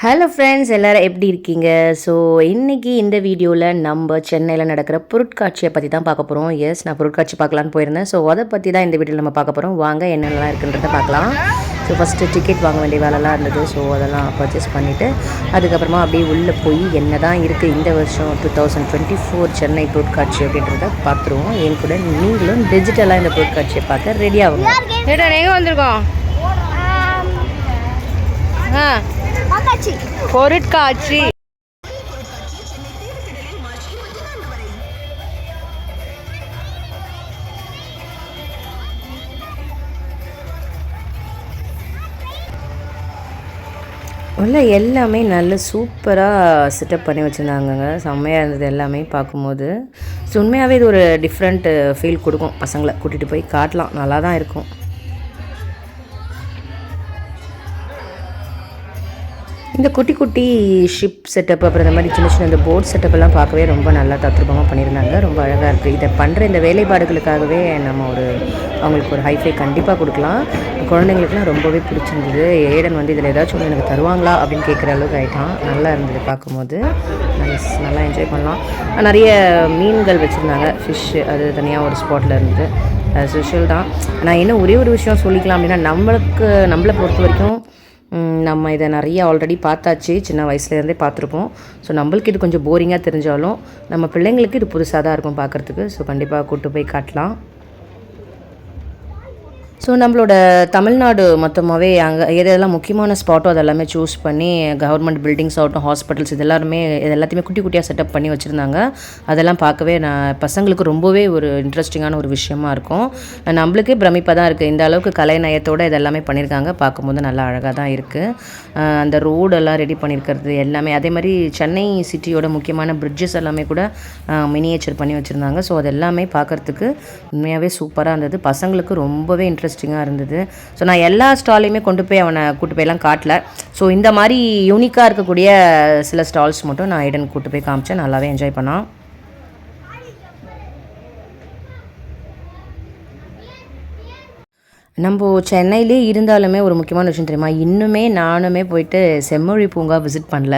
Hello friends, எல்லோரும் எப்படி இருக்கீங்க? ஸோ இன்றைக்கி இந்த வீடியோவில் நம்ம சென்னையில் நடக்கிற பொருட்காட்சியை பற்றி தான் பார்க்க போகிறோம். நான் பொருட்காட்சி பார்க்கலான்னு போயிருந்தேன். ஸோ அதை பற்றி தான் இந்த வீடியோவில் நம்ம பார்க்க போகிறோம். வாங்க என்னென்னலாம் இருக்குன்றதை பார்க்கலாம். ஸோ ஃபஸ்ட்டு டிக்கெட் வாங்க வேண்டிய வேலைலாம் இருந்தது. ஸோ அதெல்லாம் பர்ச்சேஸ் பண்ணிவிட்டு அதுக்கப்புறமா அப்படியே உள்ளே போய் என்ன தான் இருக்குது இந்த வருஷம் 2024 சென்னை பொருட்காட்சி அப்படின்றத பார்த்துருவோம். என் கூட நீங்களும் டிஜிட்டலாக இந்த பொருட்காட்சியை பார்க்க ரெடியாகும். எங்கே வந்திருக்கோம்? பொருட்காட்சி. உள்ள எல்லாமே நல்ல சூப்பராக செட்டப் பண்ணி வச்சுருந்தாங்கங்க. செம்மையாக இருந்தது எல்லாமே பார்க்கும்போது. ஸோ உண்மையாகவே இது ஒரு டிஃப்ரெண்ட் ஃபீல் கொடுக்கும். பசங்களை கூட்டிகிட்டு போய் காட்டலாம், நல்லா தான் இருக்கும். இந்த குட்டி குட்டி ஷிப் செட்டப், அப்புறம் இந்த மாதிரி சின்ன சின்ன இந்த போட் செட்டப்பெல்லாம் பார்க்கவே ரொம்ப நல்லா தத்ரூபமாக பண்ணியிருந்தாங்க. ரொம்ப அழகாக இருக்குது. இதை பண்ணுற இந்த வேலைப்பாடுகளுக்காகவே நம்ம அவங்களுக்கு ஒரு ஹைஃபை கண்டிப்பாக கொடுக்கலாம். குழந்தைங்களுக்குலாம் ரொம்பவே பிடிச்சிருந்தது. ஏடன் வந்து இதில் ஏதாச்சும் ஒன்று எனக்கு தருவாங்களா அப்படின்னு கேட்குற அளவுக்கு ஆகிட்டான். நல்லா இருந்தது பார்க்கும்போது. நல்லா என்ஜாய் பண்ணலாம். நிறைய மீன்கள் வச்சுருந்தாங்க. ஃபிஷ்ஷு அது தனியாக ஒரு ஸ்பாட்டில் இருந்தது. ஸ்பெஷல் தான். நான் இன்னும் ஒரே ஒரு விஷயம் சொல்லிக்கலாம் அப்படின்னா, நம்மளை பொறுத்த வரைக்கும் நம்ம இதை நிறைய ஆல்ரெடி பார்த்தாச்சு, சின்ன வயசுலேருந்தே பார்த்துருப்போம். ஸோ நம்மளுக்கு இது கொஞ்சம் போரிங்காக தெரிஞ்சாலும் நம்ம பிள்ளைங்களுக்கு இது புதுசாக தான் இருக்கும் பார்க்குறதுக்கு. ஸோ கண்டிப்பாக கூப்பிட்டு போய் காட்டலாம். ஸோ நம்மளோட தமிழ்நாடு மொத்தமாகவே அங்கே எதெல்லாம் முக்கியமான ஸ்பாட்டோ அதெல்லாமே சூஸ் பண்ணி கவர்மெண்ட் பில்டிங்ஸ் ஆகட்டும், ஹாஸ்பிட்டல்ஸ் இது எல்லாத்தையுமே குட்டி குட்டியாக செட்டப் பண்ணி வச்சுருந்தாங்க. அதெல்லாம் பார்க்கவே பசங்களுக்கு ரொம்பவே ஒரு இன்ட்ரெஸ்டிங்கான ஒரு விஷயமா இருக்கும். நம்மளுக்கே பிரமிப்பாக தான் இருக்குது. இந்த அளவுக்கு கலைநயத்தோடு இதெல்லாமே பண்ணியிருக்காங்க. பார்க்கும்போது நல்லா அழகாக தான் இருக்குது. அந்த ரோடெல்லாம் ரெடி பண்ணியிருக்கிறது எல்லாமே, அதே மாதிரி சென்னை சிட்டியோட முக்கியமான பிரிட்ஜஸ் எல்லாமே கூட மினியேச்சர் பண்ணி வச்சுருந்தாங்க. ஸோ அது எல்லாமே பார்க்குறதுக்கு உண்மையாகவே சூப்பராக இருந்தது. பசங்களுக்கு ரொம்பவே இன்ட்ரெஸ்டிங்காக இருந்தது. ஸோ நான் எல்லா ஸ்டாலையுமே அவனை கூட்டு போயெல்லாம் காட்டல. ஸோ இந்த மாதிரி யூனிக்காக இருக்கக்கூடிய சில ஸ்டால்ஸ் மட்டும் நான் ஐடன் கூட்டு போய் காமிச்சேன். நல்லாவே என்ஜாய் பண்ணான். நம்ம சென்னையிலே இருந்தாலுமே ஒரு முக்கியமான விஷயம் தெரியுமா, இன்னுமே நானுமே போயிட்டு செம்மொழி பூங்கா விசிட் பண்ணல.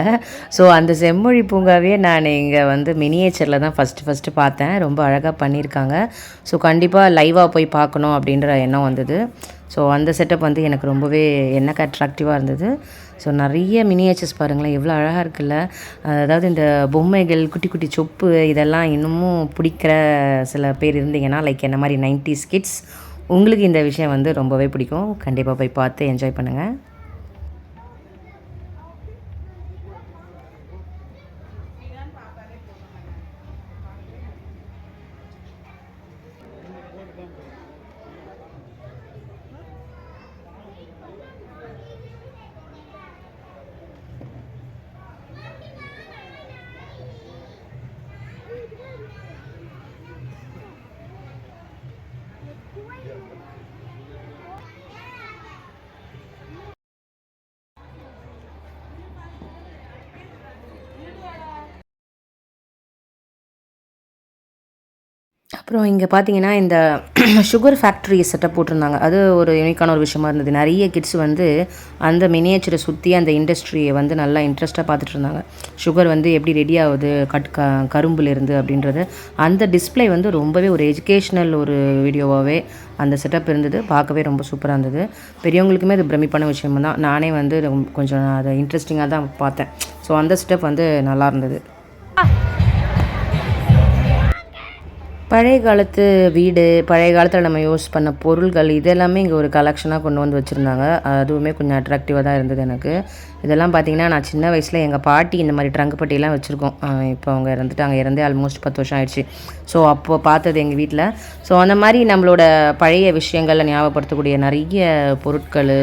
ஸோ அந்த செம்மொழி பூங்காவே நான் இங்கே வந்து மினியேச்சரில் தான் ஃபஸ்ட்டு பார்த்தேன். ரொம்ப அழகாக பண்ணியிருக்காங்க. ஸோ கண்டிப்பாக லைவாக போய் பார்க்கணும் அப்படின்ற எண்ணம் வந்தது. ஸோ அந்த செட்டப் வந்து எனக்கு ரொம்பவே எனக்கு அட்ராக்டிவாக இருந்தது. ஸோ நிறைய மினியேச்சர்ஸ் பாருங்களேன், எவ்வளோ அழகாக இருக்குல்ல. அதாவது இந்த பொம்மைகள், குட்டி குட்டி சொப்பு, இதெல்லாம் இன்னமும் பிடிக்கிற சில பேர் இருந்தீங்கன்னா, லைக் என்ன மாதிரி 90s கிட்ஸ், உங்களுக்கு இந்த விஷயம் வந்து ரொம்பவே பிடிக்கும். கண்டிப்பாக போய் பார்த்து என்ஜாய் பண்ணுங்கள். அப்புறம் இங்கே பார்த்தீங்கன்னா இந்த சுகர் ஃபேக்ட்ரி செட்டப் போட்டிருந்தாங்க. அது ஒரு யூனிக்கான ஒரு விஷயமா இருந்தது. நிறைய கிட்ஸ் வந்து அந்த மினியேச்சரை சுற்றி அந்த இண்டஸ்ட்ரியை வந்து நல்லா இன்ட்ரெஸ்ட்டாக பார்த்துட்டு இருந்தாங்க. சுகர் வந்து எப்படி ரெடி ஆகுது கரும்புலேருந்து அப்படின்றது. அந்த டிஸ்பிளே வந்து ரொம்பவே ஒரு எஜுகேஷ்னல் ஒரு வீடியோவாகவே அந்த செட்டப் இருந்தது. பார்க்கவே ரொம்ப சூப்பராக இருந்தது. பெரியவங்களுக்குமே அது பிரமிப்பான விஷயம் தான். நானே வந்து கொஞ்சம் அதை இன்ட்ரெஸ்டிங்காக தான் பார்த்தேன். ஸோ அந்த செட்டப் வந்து நல்லா இருந்தது. பழைய காலத்து வீடு, பழைய காலத்தில் நம்ம யூஸ் பண்ண பொருள்கள், இதெல்லாமே இங்கே ஒரு கலெக்ஷனாக கொண்டு வந்து வச்சுருந்தாங்க. அதுவுமே கொஞ்சம் அட்ராக்டிவாக தான் இருந்தது எனக்கு. இதெல்லாம் பார்த்திங்கன்னா, நான் சின்ன வயசில் எங்கள் பாட்டி இந்த மாதிரி ட்ரங்க் பெட்டியெல்லாம் வச்சுருக்கோம். இப்போ அவங்க இறந்துட்டாங்க. இறந்தே ஆல்மோஸ்ட் 10 வருஷம் ஆயிடுச்சு. ஸோ அப்போ பார்த்தது எங்கள் வீட்டில். ஸோ அந்த மாதிரி நம்மளோட பழைய விஷயங்களை ஞாபகப்படுத்தக்கூடிய நிறைய பொருட்கள்,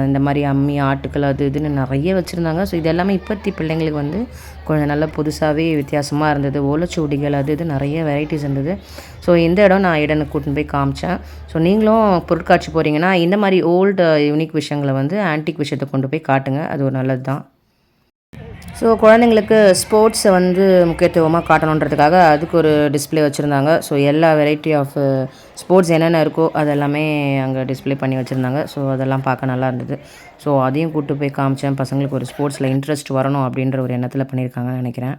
இந்த மாதிரி அம்மி, ஆட்டுக்கள், அது இதுன்னு நிறைய வச்சுருந்தாங்க. ஸோ இது எல்லாமே இப்போத்தி பிள்ளைங்களுக்கு வந்து கொஞ்சம் நல்லா புதுசாகவே வித்தியாசமாக இருந்தது. ஓலைச்சுவடிகள், அது இது நிறைய வெரைட்டிஸ் இருந்தது. ஸோ இந்த இடம் நான் இடனுக்கு கூட்டின்னு போய் காமிச்சேன். ஸோ நீங்களும் பொருட்காட்சி போகிறீங்கன்னா இந்த மாதிரி ஓல்டு யூனிக் விஷயங்களை வந்து ஆன்டிக் விஷயத்தை கொண்டு போய் காட்டுங்க. அது ஒரு நல்லது தான். ஸோ குழந்தைங்களுக்கு ஸ்போர்ட்ஸை வந்து முக்கியத்துவமாக காட்டணுன்றதுக்காக அதுக்கு ஒரு டிஸ்பிளே வச்சுருந்தாங்க. ஸோ எல்லா வெரைட்டி ஆஃப் ஸ்போர்ட்ஸ் என்னென்ன இருக்கோ அதெல்லாமே அங்கே டிஸ்பிளே பண்ணி வச்சுருந்தாங்க. ஸோ அதெல்லாம் பார்க்க நல்லா இருந்தது. ஸோ அதையும் கூப்பிட்டு போய் காமிச்சேன். பசங்களுக்கு ஒரு ஸ்போர்ட்ஸில் இன்ட்ரெஸ்ட் வரணும் அப்படின்ற ஒரு எண்ணத்தில் பண்ணியிருக்காங்கன்னு நினைக்கிறேன்.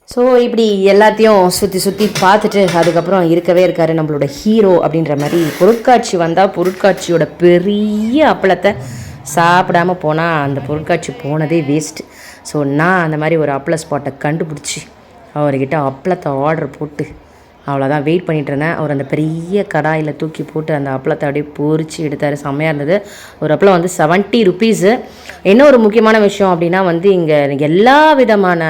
ஸோ இப்படி எல்லாத்தையும் சுற்றி சுற்றி பார்த்துட்டு அதுக்கப்புறம் இருக்கவே இருக்கார் நம்மளோட ஹீரோ அப்படின்ற மாதிரி. பொருட்காட்சி வந்தால் பொருட்காட்சியோட பெரிய அப்பளத்தை சாப்பிடாமல் போனால் அந்த பொருட்காட்சி போனதே வேஸ்ட்டு. ஸோ நான் அந்த மாதிரி ஒரு அப்பள ஸ்பாட்டை கண்டுபிடிச்சி அவர்கிட்ட அப்பளத்தை ஆர்டர் போட்டு அவ்வளோதான் வெயிட் பண்ணிகிட்டு இருந்தேன். அவர் அந்த பெரிய கடாயில் தூக்கி போட்டு அந்த அப்பளத்தை அப்படியே பொரிச்சு எடுத்தார். செம்மையாக இருந்தது. ஒரு அப்பளம் வந்து 70 ருபீஸு. என்ன ஒரு முக்கியமான விஷயம் அப்படின்னா வந்து இங்கே எல்லா விதமான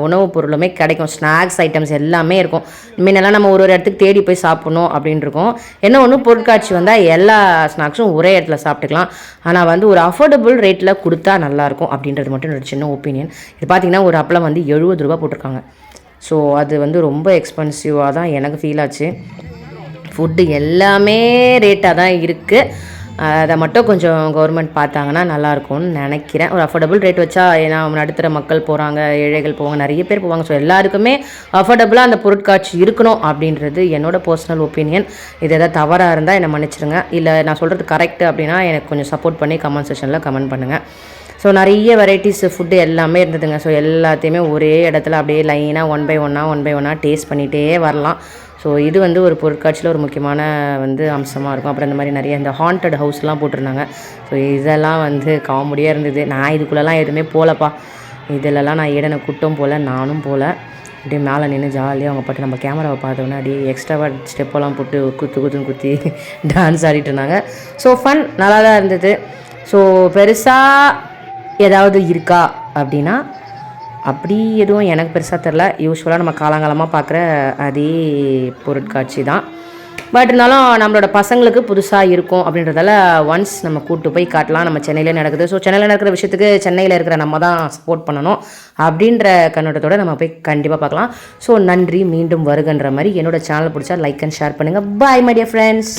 உணவுப் பொருளுமே கிடைக்கும். ஸ்நாக்ஸ் ஐட்டம்ஸ் எல்லாமே இருக்கும். முன்னெல்லாம் நம்ம ஒரு இடத்துக்கு தேடி போய் சாப்பிட்ணும் அப்படின்னு இருக்கோம். என்ன ஒன்று பொருட்காட்சி வந்தால் எல்லா ஸ்நாக்ஸும் ஒரே இடத்துல சாப்பிட்டுக்கலாம். ஆனால் வந்து ஒரு அஃபோர்டபுள் ரேட்டில் கொடுத்தா நல்லாயிருக்கும் அப்படின்றது மட்டும் என்னோட சின்ன ஒப்பீனியன். இது பார்த்திங்கன்னா ஒரு அப்பளம் வந்து 70 ரூபா போட்டிருக்காங்க. ஸோ அது வந்து ரொம்ப எக்ஸ்பென்சிவாக தான் எனக்கு ஃபீல் ஆச்சு. ஃபுட்டு எல்லாமே ரேட்டாக தான் இருக்குது. அதை மட்டும் கொஞ்சம் கவர்மெண்ட் பார்த்தாங்கன்னா நல்லாயிருக்கும்னு நினைக்கிறேன். ஒரு அஃபோர்டபுள் ரேட் வச்சா, ஏன்னா நடுத்தர மக்கள் போகிறாங்க, ஏழைகள் போவாங்க, நிறைய பேர் போவாங்க. ஸோ எல்லாருக்குமே அஃபோர்டபுளாக அந்த பொருட்காட்சி இருக்கணும் அப்படின்றது என்னோடய பர்சனல் ஒப்பீனியன். இது எதாவது தவறாக இருந்தால் என்னை மன்னிச்சிருங்க. இல்லை நான் சொல்கிறது கரெக்டு அப்படின்னா எனக்கு கொஞ்சம் சப்போர்ட் பண்ணி கமெண்ட் செக்ஷனில் கமெண்ட் பண்ணுங்கள். ஸோ நிறைய வெரைட்டிஸ் ஃபுட்டு எல்லாமே இருந்ததுங்க. ஸோ எல்லாத்தையுமே ஒரே இடத்துல அப்படியே லைனாக ஒன் பை ஒன்னாக டேஸ்ட் பண்ணிகிட்டே வரலாம். ஸோ இது வந்து ஒரு பொருட்காட்சியில் ஒரு முக்கியமான வந்து அம்சமாக இருக்கும். அப்புறம் இந்த மாதிரி நிறைய இந்த ஹாண்டட் ஹவுஸ்லாம் போட்டிருந்தாங்க. ஸோ இதெல்லாம் வந்து காமெடியாக இருந்தது. நான் இதுக்குள்ளெல்லாம் எதுவுமே போகலப்பா. இதிலலாம் நான் ஈடனை கூட்டம் போல், நானும் போல். அப்படியே மேலே நின்று ஜாலியாக அவங்க பாட்டு நம்ம கேமராவை பார்த்தோன்னா அப்படியே எக்ஸ்ட்ராவாக ஸ்டெப்பெல்லாம் போட்டு குத்தி டான்ஸ் ஆடிட்டு இருந்தாங்க. ஸோ ஃபன் நல்லா தான் இருந்தது. ஸோ பெருசாக ஏதாவது இருக்கா அப்படின்னா அப்படி எதுவும் எனக்கு பெருசாக தெரில. யூஸ்வலாக நம்ம காலங்காலமாக பார்க்குற அதே பொருட்காட்சி தான். பட் இருந்தாலும் நம்மளோட பசங்களுக்கு புதுசாக இருக்கும் அப்படின்றதால ஒன்ஸ் நம்ம கூப்பிட்டு போய் காட்டலாம். நம்ம சென்னையில் நடக்குது. ஸோ சென்னையில் நடக்கிற விஷயத்துக்கு சென்னையில் இருக்கிற நம்ம தான் சப்போர்ட் பண்ணணும் அப்படின்ற கண்ணோட்டத்தோடு நம்ம போய் கண்டிப்பாக பார்க்கலாம். ஸோ நன்றி, மீண்டும் வருகன்ற மாதிரி என்னோடய சேனல் பிடிச்சா லைக் அண்ட் ஷேர் பண்ணுங்கள். Bye my dear friends.